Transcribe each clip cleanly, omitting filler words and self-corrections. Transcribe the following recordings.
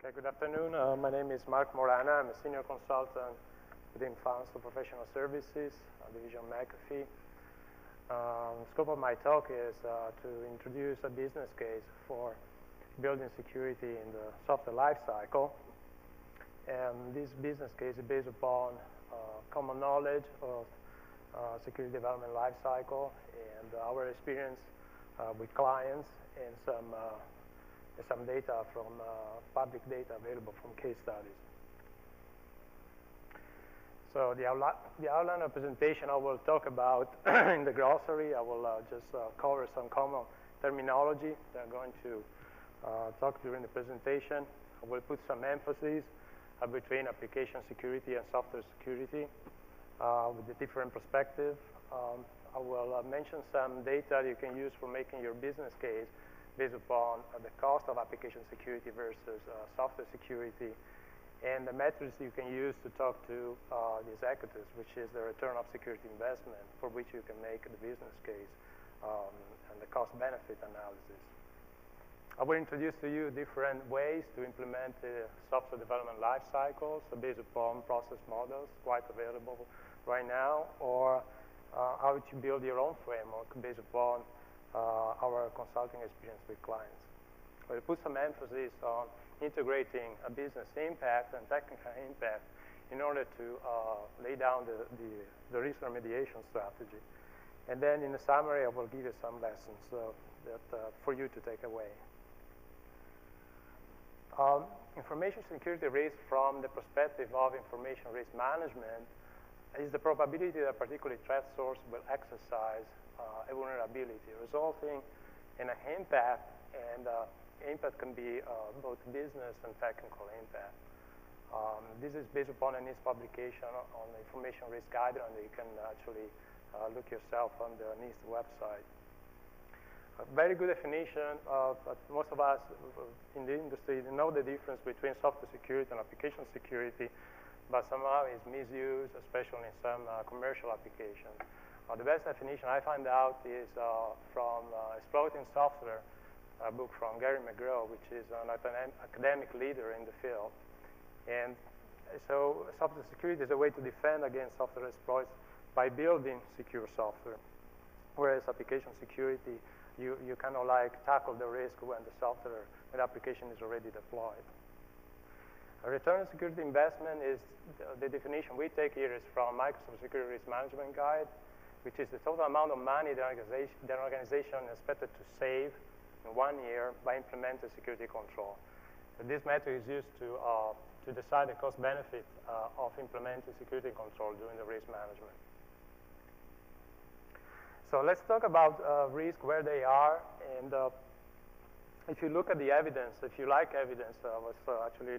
Okay, good afternoon. My name is Mark Morana. I'm a senior consultant within Financial Professional Services, Division McAfee. The scope of my talk is to introduce a business case for building security in the software lifecycle. And this business case is based upon common knowledge of security development lifecycle and our experience with clients and some data from public data available from case studies. So the outline of presentation I will talk about in the glossary. I will just cover some common terminology that I'm going to talk during the presentation. I will put some emphasis between application security and software security with a different perspective. I will mention some data you can use for making your business case based upon the cost of application security versus software security, and the metrics you can use to talk to the executives, which is the return of security investment, for which you can make the business case and the cost-benefit analysis. I will introduce to you different ways to implement the software development lifecycle, so based upon process models, quite available right now, or how to build your own framework based upon our consulting experience with clients. We'll put some emphasis on integrating a business impact and technical impact in order to lay down the risk remediation strategy. And then in the summary, I will give you some lessons for you to take away. Information security risk from the perspective of information risk management is the probability that a particular threat source will exercise a vulnerability, resulting in an impact, and impact can be both business and technical impact. This is based upon a NIST publication on the information risk guideline that you can actually look yourself on the NIST website. A very good definition of most of us in the industry know the difference between software security and application security, but somehow it's misused, especially in some commercial applications. The best definition I find out is from Exploiting Software, a book from Gary McGraw, which is an academic leader in the field. And so software security is a way to defend against software exploits by building secure software, whereas application security, you kind of like tackle the risk when the software and application is already deployed. A return on security investment is the definition we take here is from Microsoft Security Risk Management Guide, which is the total amount of money the organization is expected to save in 1 year by implementing security control. And this metric is used to decide the cost benefit of implementing security control during the risk management. So let's talk about risk, where they are, and if you look at the evidence, if you like evidence, I was actually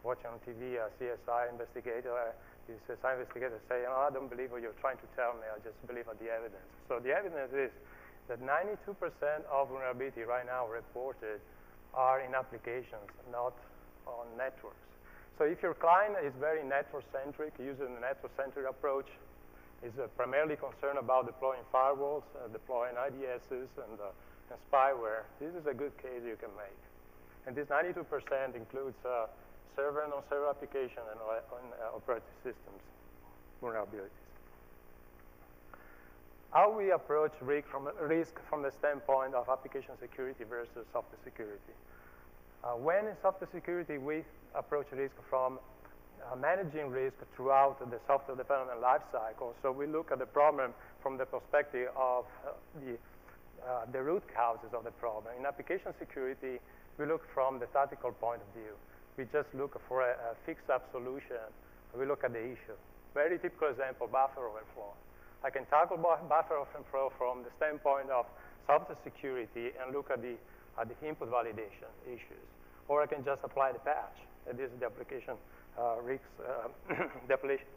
watching on TV a CSI investigator. The CSI investigator say, oh, I don't believe what you're trying to tell me, I just believe the evidence. So the evidence is that 92% of vulnerability right now reported are in applications, not on networks. So if your client is very network-centric, using the network-centric approach, is primarily concerned about deploying firewalls, deploying IDSs, and spyware, this is a good case you can make. And this 92% includes server and non-server application and operating systems vulnerabilities. How we approach risk from the standpoint of application security versus software security. When in software security, we approach risk from managing risk throughout the software development lifecycle. So we look at the problem from the perspective of the root causes of the problem. In application security, we look from the tactical point of view. We just look for a fix-up solution. We look at the issue. Very typical example, buffer overflow. I can tackle buffer overflow from the standpoint of software security and look at the input validation issues. Or I can just apply the patch. This is the application the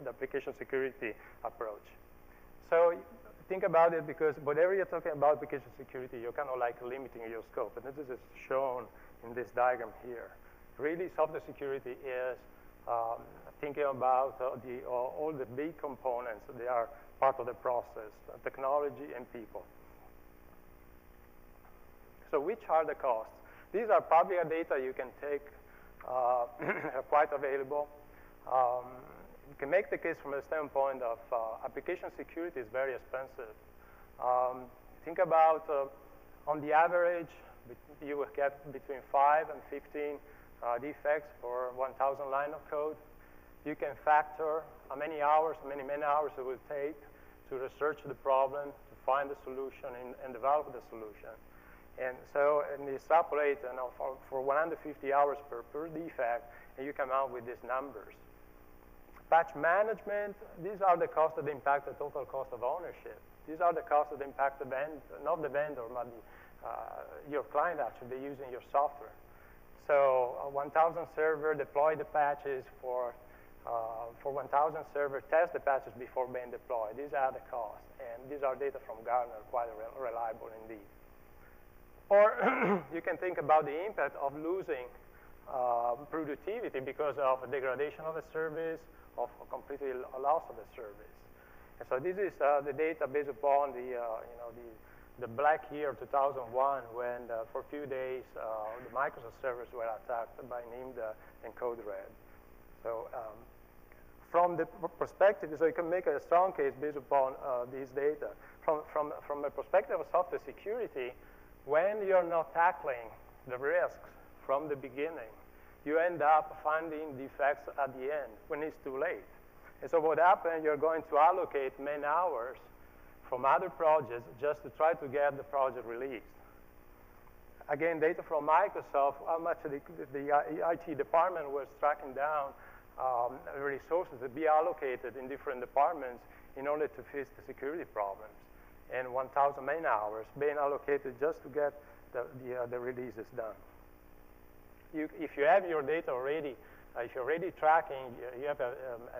application security approach. So think about it, because whatever you're talking about application security, you're kind of like limiting your scope. And this is shown in this diagram here. Really, software security is thinking about all the big components. They are part of the process, technology and people. So which are the costs? These are public data you can take are quite available. You can make the case from the standpoint of application security is very expensive. Think about, on the average, you will get between 5 and 15 defects for 1,000 line of code. You can factor how many hours, many hours it will take to research the problem, to find the solution, and develop the solution. And so, and you extrapolate for 150 hours per defect, and you come out with these numbers. Patch management, these are the costs that impact the total cost of ownership. These are the costs that impact the vendor, not the vendor, but your client actually using your software. So 1,000 server, deploy the patches for 1,000 server, test the patches before being deployed. These are the costs, and these are data from Gartner, quite reliable indeed. Or you can think about the impact of losing productivity because of a degradation of a service, of a completely loss of a service. And so this is the data based upon the black year 2001, when for a few days the Microsoft servers were attacked by named and code red. So from the perspective, so you can make a strong case based upon these data. From a perspective of software security, when you're not tackling the risks from the beginning, you end up finding defects at the end when it's too late. And so what happens, you're going to allocate many hours from other projects just to try to get the project released. Again, data from Microsoft, how much the IT department was tracking down resources to be allocated in different departments in order to fix the security problems. And 1,000 man hours being allocated just to get the releases done. If you have your data already, if you're already tracking, you have a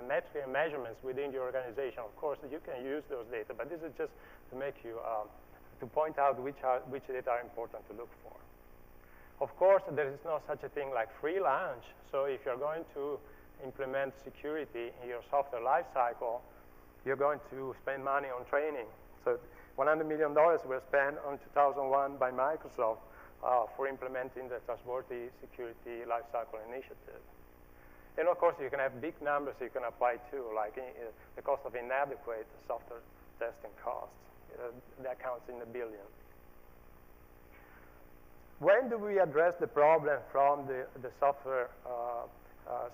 metric and measurements within your organization. Of course, you can use those data, but this is just to make you, to point out which data are important to look for. Of course, there is no such a thing like free lunch. So if you're going to implement security in your software lifecycle, you're going to spend money on training. So $100 million were spent on 2001 by Microsoft for implementing the Trustworthy Security Lifecycle Initiative. And of course, you can have big numbers you can apply to, like the cost of inadequate software testing costs. That counts in the billions. When do we address the problem from the software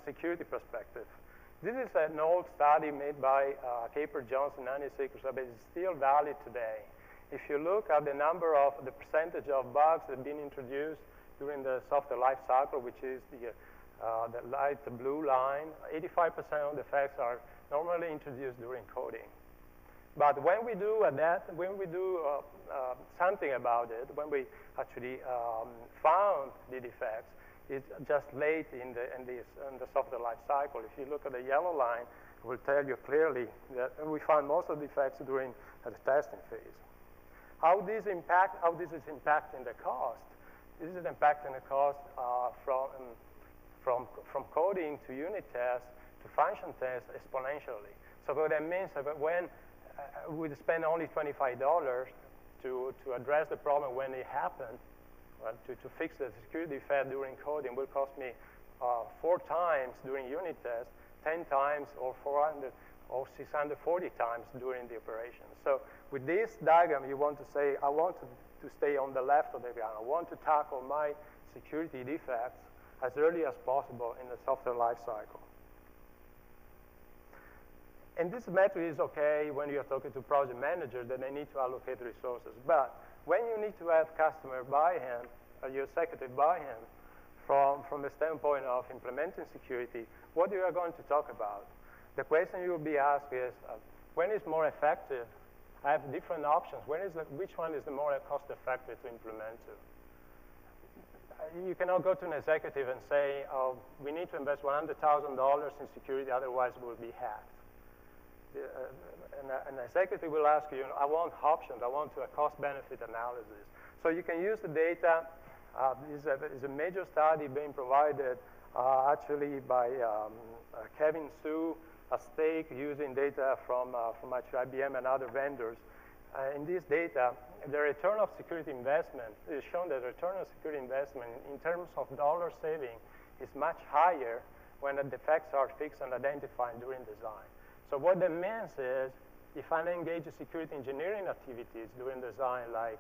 security perspective? This is an old study made by Capers-Jones in '96, but it's still valid today. If you look at the percentage of bugs that have been introduced during the software life cycle, which is the light blue line, 85% of the defects are normally introduced during coding. But when we do something about it, when we actually found the defects, it's just late in the software life cycle. If you look at the yellow line, it will tell you clearly that we found most of the defects during the testing phase. How this is impacting the cost? This is impacting the cost from coding to unit tests to function tests exponentially. So what that means is that when we spend only $25 to address the problem when it happened, to fix the security defect during coding will cost me 4 times during unit tests, 10 times or 400 or 640 times during the operation. So with this diagram, you want to say, I want to stay on the left of the ground. I want to tackle my security defects as early as possible in the software life cycle. And this method is okay when you're talking to project managers that they need to allocate resources. But when you need to have customer buy-in, or your executive buy-in, from the standpoint of implementing security, what you are going to talk about? The question you will be asked is, when is more effective? I have different options. Which one is the more cost-effective to implement to? You cannot go to an executive and say, oh, we need to invest $100,000 in security, otherwise we'll be hacked. An executive will ask you, I want options. I want a cost-benefit analysis. So you can use the data. This is a major study being provided actually by Kevin Su, a stake using data from actually IBM and other vendors. In this data, the return of security investment is shown that the return of security investment in terms of dollar saving is much higher when the defects are fixed and identified during design. So what that means is, if I engage in security engineering activities during design, like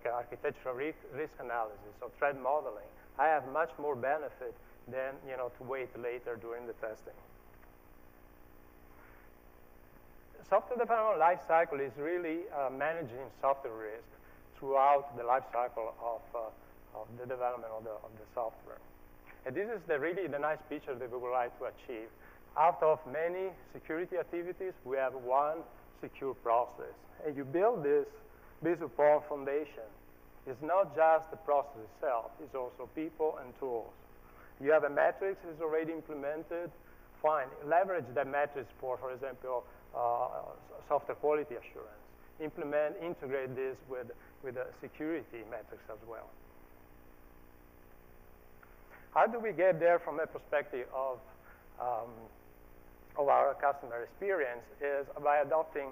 architectural risk analysis or threat modeling, I have much more benefit than to wait later during the testing. Software development lifecycle is really managing software risk throughout the lifecycle of the development of the software. And this is really the nice picture that we would like to achieve. Out of many security activities, we have one secure process. And you build this based upon foundation. It's not just the process itself, it's also people and tools. You have a matrix that is already implemented, fine. Leverage that matrix for example, software quality assurance. Integrate this with a security metrics as well. How do we get there from a perspective of our customer experience is by adopting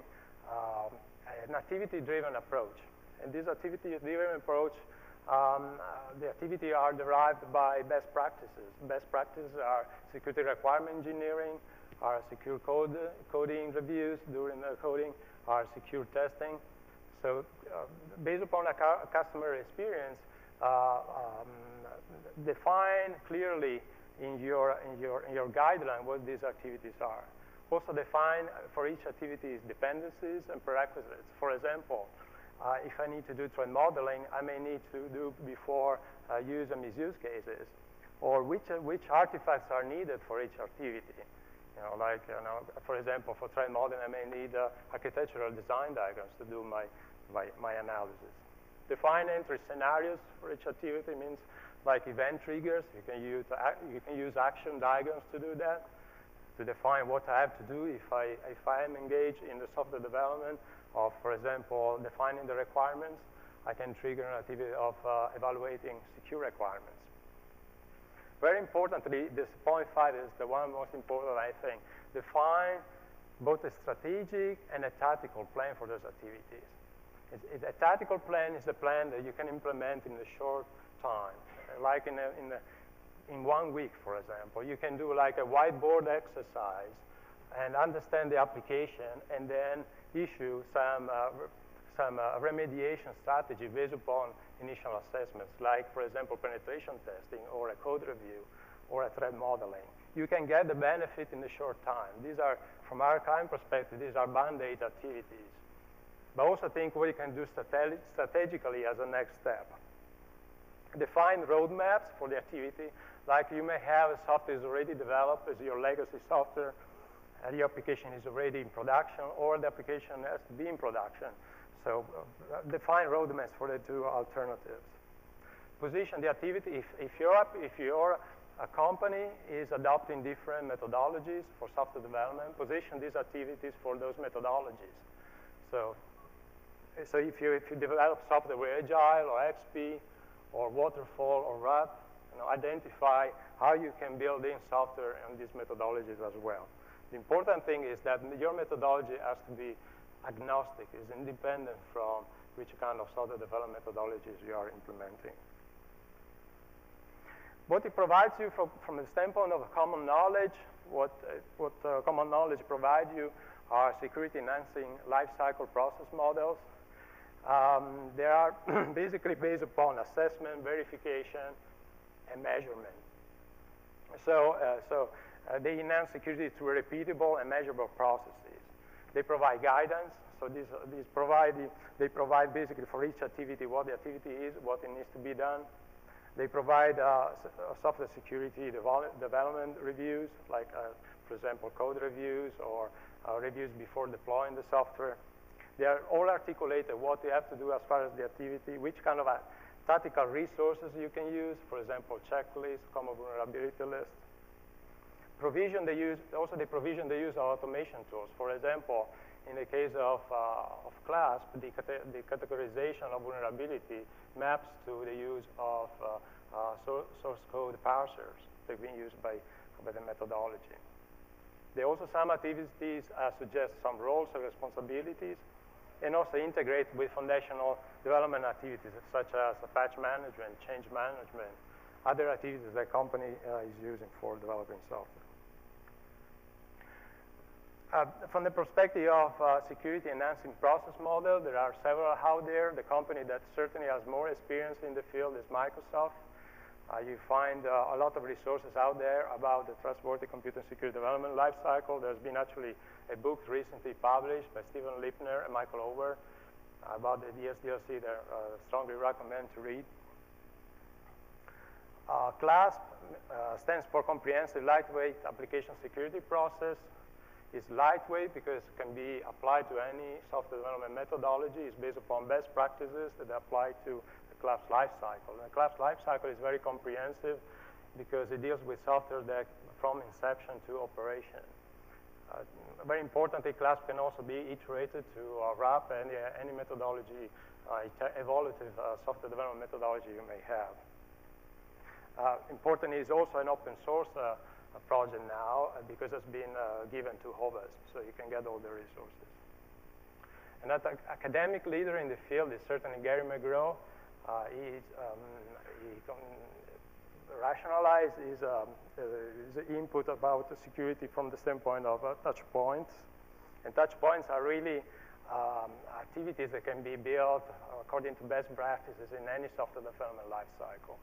an activity-driven approach. And this activity-driven approach, the activity are derived by best practices. Best practices are security requirement engineering, are secure coding reviews during the coding, are secure testing. So based upon a customer experience, define clearly in your guideline what these activities are. Also define for each activity dependencies and prerequisites. For example, if I need to do threat modeling, I may need to do before use and misuse cases, or which artifacts are needed for each activity. For example, for threat modeling, I may need architectural design diagrams to do my analysis. Define entry scenarios for each activity means like event triggers. You can use action diagrams to do that, to define what I have to do if I am engaged in the software development of, for example, defining the requirements. I can trigger an activity of evaluating secure requirements. Very importantly, this point 5 is the one most important, I think. Define both a strategic and a tactical plan for those activities. A tactical plan is a plan that you can implement in a short time, like in 1 week, for example. You can do like a whiteboard exercise and understand the application, and then issue some remediation strategy based upon initial assessments, like, for example, penetration testing or a code review or a threat modeling. You can get the benefit in a short time. These are, from our client perspective, these are band-aid activities. But also think what you can do strategically as a next step. Define roadmaps for the activity, like you may have a software is already developed as your legacy software, and the application is already in production, or the application has to be in production. So define roadmaps for the two alternatives. Position the activity. If your company is adopting different methodologies for software development, position these activities for those methodologies. So if you develop software with Agile or XP or Waterfall or RUT, identify how you can build in software and these methodologies as well. The important thing is that your methodology has to be agnostic, is independent from which kind of software development methodologies you are implementing. What it provides you from the standpoint of common knowledge, what common knowledge provides you are security enhancing lifecycle process models. They are basically based upon assessment, verification, and measurement. So they enhance security through repeatable and measurable processes. They provide guidance. So they provide basically for each activity what the activity is, what it needs to be done. They provide software security development reviews, like, for example, code reviews or reviews before deploying the software. They are all articulated what you have to do as far as the activity, which kind of tactical resources you can use, for example, checklists, common vulnerability lists. Also they provision the use of automation tools. For example, in the case of CLASP, the categorization of vulnerability maps to the use of source code parsers that have been used by the methodology. There also some activities suggest some roles and responsibilities, and also integrate with foundational development activities such as patch management, change management, other activities the company is using for developing software. From the perspective of security enhancing process model, there are several out there. The company that certainly has more experience in the field is Microsoft. You find a lot of resources out there about the trustworthy computer security development lifecycle. There's been actually a book recently published by Stephen Lipner and Michael Over about the DSDLC that I strongly recommend to read. CLASP stands for Comprehensive Lightweight Application Security Process. It's lightweight because it can be applied to any software development methodology. It's based upon best practices that apply to the CLASP lifecycle. The CLASP lifecycle is very comprehensive because it deals with software that from inception to operation. Very importantly, CLASP can also be iterated to wrap any methodology, evolutive software development methodology you may have. Important is also an open source project now because it's been given to HOVAS, so you can get all the resources. Another academic leader in the field is certainly Gary McGraw. He rationalized his input about the security from the standpoint of touch points. And touch points are really activities that can be built according to best practices in any software development lifecycle.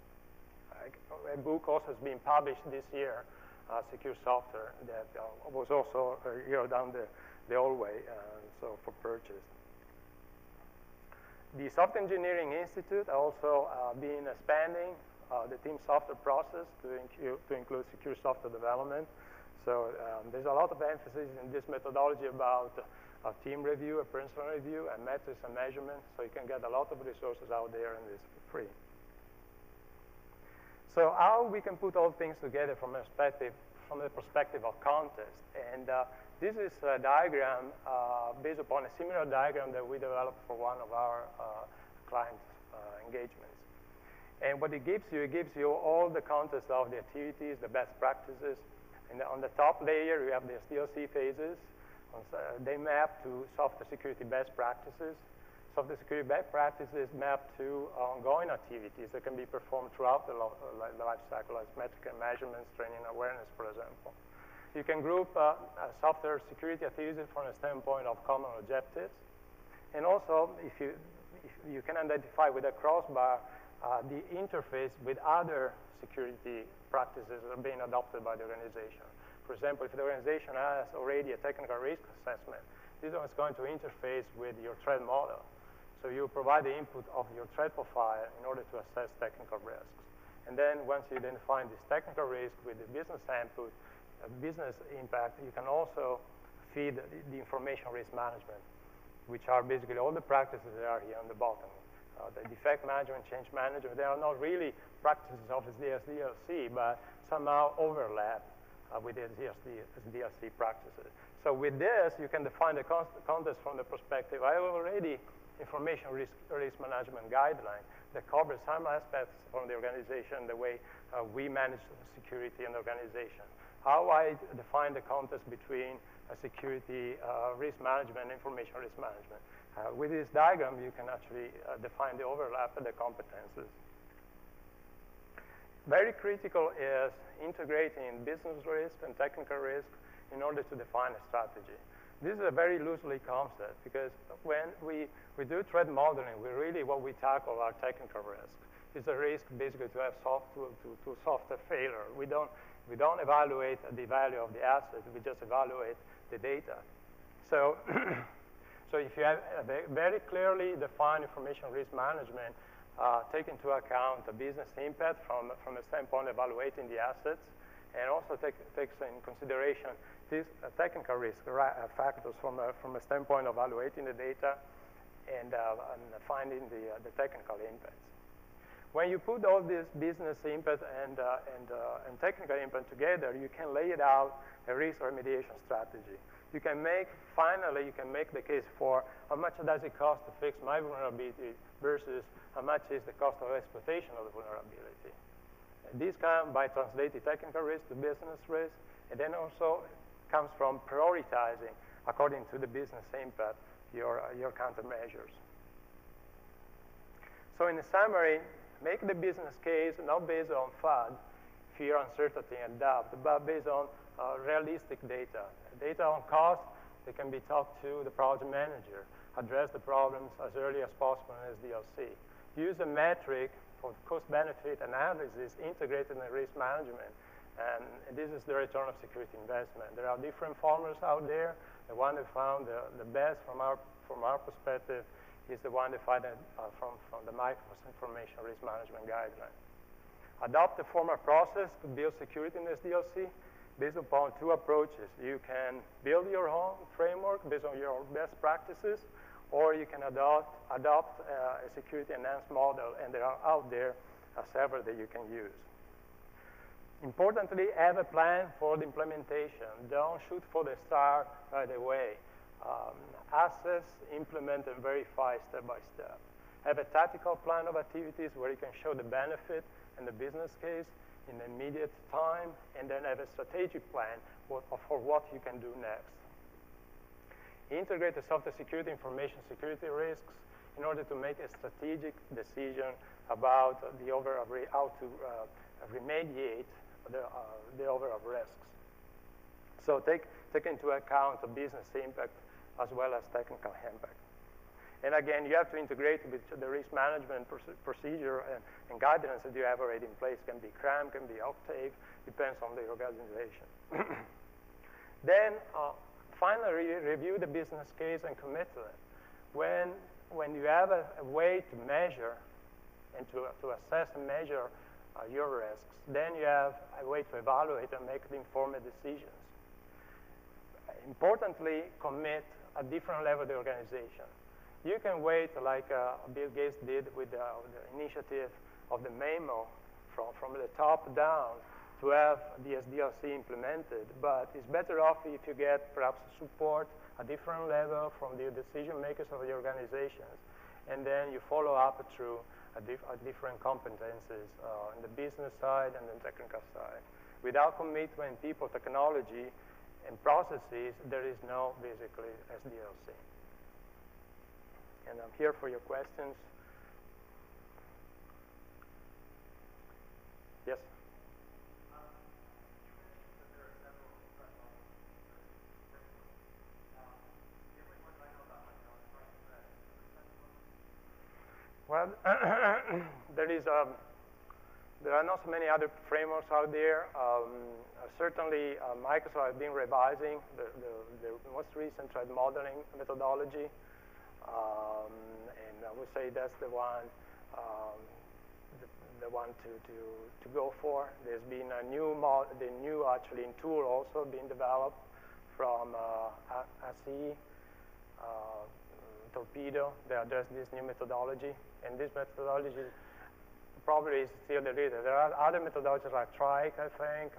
A book also has been published this year, Secure Software, that was also down the hallway, so for purchase. The Software Engineering Institute also been expanding the team software process to include secure software development. So there's a lot of emphasis in this methodology about team review, a personal review, and metrics and measurements. So you can get a lot of resources out there, and it's free. So how we can put all things together from the perspective of contest. And this is a diagram based upon a similar diagram that we developed for one of our client engagements. And what it gives you all the context of the activities, the best practices. And on the top layer, you have the SDLC phases. They map to software security best practices. Software security best practices map to ongoing activities that can be performed throughout the life cycle, as metric and measurements, training awareness, for example. You can group software security activities from a standpoint of common objectives. And also, if you can identify with a crossbar the interface with other security practices that are being adopted by the organization. For example, if the organization has already a technical risk assessment, this one is going to interface with your threat model. So you provide the input of your threat profile in order to assess technical risks. And then once you identify this technical risk with the business input, business impact, you can also feed the information risk management, which are basically all the practices that are here on the bottom. The defect management, change management, they are not really practices of the SDLC, but somehow overlap with the SDLC practices. So with this, you can define the context from the perspective. I have already information risk management guideline that covers some aspects from the organization, the way we manage security in the organization. How I define the context between security risk management and information risk management. With this diagram, you can actually define the overlap of the competences. Very critical is integrating business risk and technical risk in order to define a strategy. This is a very loosely concept because when we do threat modeling, what we tackle are technical risk. It's a risk basically to have software failure. We don't evaluate the value of the asset. We just evaluate the data. So, so if you have a very clearly defined information risk management, take into account the business impact from a standpoint of evaluating the assets, and also takes in consideration these technical risk factors from a standpoint of evaluating the data and finding the technical impacts. When you put all this business impact and technical impact together, you can lay it out a risk remediation strategy. Finally, you can make the case for how much does it cost to fix my vulnerability versus how much is the cost of exploitation of the vulnerability. And this comes by translating technical risk to business risk, and then also comes from prioritizing, according to the business impact, your countermeasures. So in the summary, make the business case not based on FUD, fear, uncertainty, and doubt, but based on realistic data. Data on cost that can be talked to the project manager, address the problems as early as possible in SDLC. Use a metric for cost-benefit analysis integrated in risk management, and this is the return of security investment. There are different formulas out there. The one that found the best from our perspective is the one defined from the Microsoft Information Risk Management Guideline. Adopt a formal process to build security in SDLC based upon two approaches. You can build your own framework based on your best practices, or you can adopt a security enhanced model, and there are out there several that you can use. Importantly, have a plan for the implementation. Don't shoot for the star right away. Assess, implement, and verify step by step. Have a tactical plan of activities where you can show the benefit and the business case in immediate time, and then have a strategic plan for what you can do next. Integrate the software security, information security risks in order to make a strategic decision about how to remediate the overall risks. So take into account the business impact as well as technical impact. And again, you have to integrate with the risk management procedure and guidelines that you have already in place. Can be CRAM, can be Octave, depends on the organization. Then finally, review the business case and commit to it. When you have a way to measure and to assess and measure your risks, then you have a way to evaluate and make the informed decisions. Importantly, commit at different level of the organization. You can wait like Bill Gates did with the initiative of the memo from the top down to have the SDLC implemented, but it's better off if you get perhaps support at different level from the decision makers of the organizations, and then you follow up through different competencies on the business side and the technical side. Without commitment, people, technology, and processes, there is no, basically, SDLC. And I'm here for your questions. Yes? Well, there are not so many other frameworks out there. Certainly, Microsoft has been revising the most recent threat modeling methodology, and I would say that's the one to go for. There's been a new actually tool also being developed from ASI, Torpedo. They address this new methodology, and this methodology probably is still the leader. There are other methodologies like Trike, I think.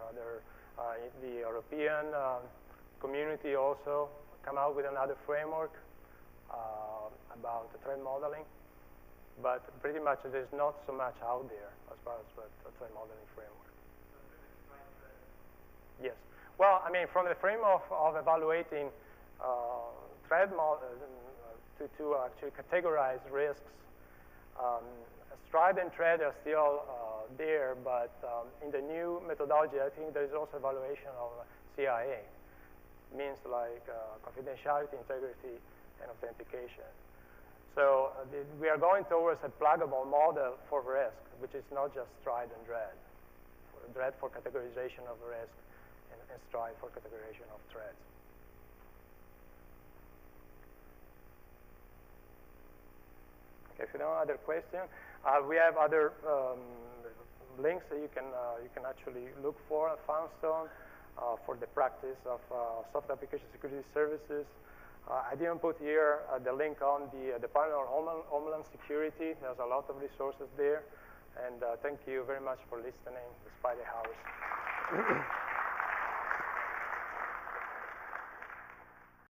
The European community also come out with another framework about the threat modeling, but pretty much there's not so much out there as far as the threat modeling framework. Yes. Well, I mean, from the frame of evaluating threat models to actually categorize risks, Stride and Thread are still there, but in the new methodology, I think there is also evaluation of CIA. Means like confidentiality, integrity, and authentication. So we are going towards a pluggable model for risk, which is not just Stride and Thread. Thread for categorization of risk, and Stride for categorization of threats. Okay, if you don't have other questions, we have other links that you can actually look for at Foundstone for the practice of software application security services. I didn't put here the link on the Department of Homeland Security. There's a lot of resources there, and thank you very much for listening despite the hours.